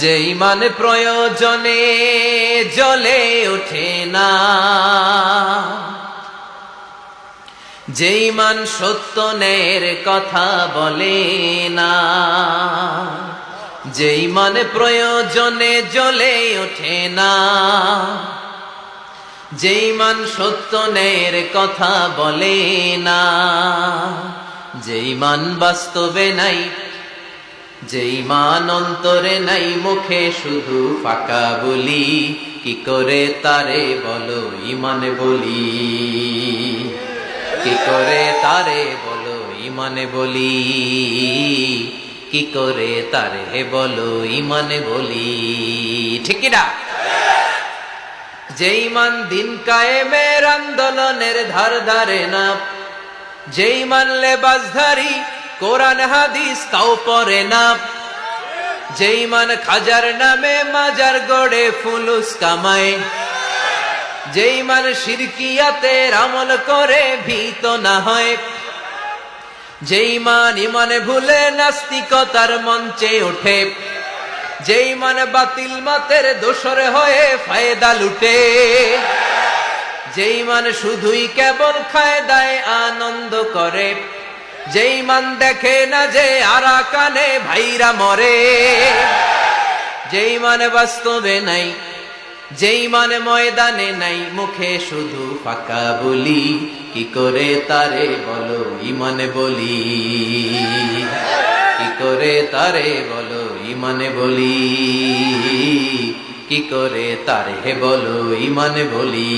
যে ইমান প্রয়োজনে জ্বলে ওঠে না, যে ইমান সত্য ন্যায়ের কথা বলে না, যে ইমান প্রয়োজনে জ্বলে ওঠে না, যে ইমান সত্য ন্যায়ের কথা বলে না, যে ইমান বাস্তবে নাই, যে ইমান অন্তরে নাই, মুখে শুধু ফাঁকা বলি, কি করে তারে বলো ইমান বলি, কি করে তারে বলো ইমান বলি, কি করে তারে বলো ইমান বলি, ঠিক কি না? যে ইমান দিন কায়েমের আন্দোলনের ধার ধারে না, যে ইমান লেবাসধারী কোরআন হাদিস তাও পড়ে না, যে ইমান খাজার নামে মাজার গড়ে ফুলুস কামায়, যে ইমান শিরকিয়াতের আমল করে ভীত না হয়, যে ইমান ইমানে ভুলে নাস্তিকতার মঞ্চে ওঠে, যে ইমান বাতিল মতের দোসর হয়ে ফায়দা লুটে, যে ইমান শুধুই কেবল খায় দায় আনন্দ করে, যে ইমান দেখে না যে আরাকানে ভাইরা মরে, যে ইমান বাস্তবে নাই, যে ইমান ময়দানে নাই, মুখে শুধু ফাঁকা বলি, কি করে তারে বলো ইমান বলি, কি করে তারে বলো ইমান বলি, কি করে তারে বলো ইমান বলি।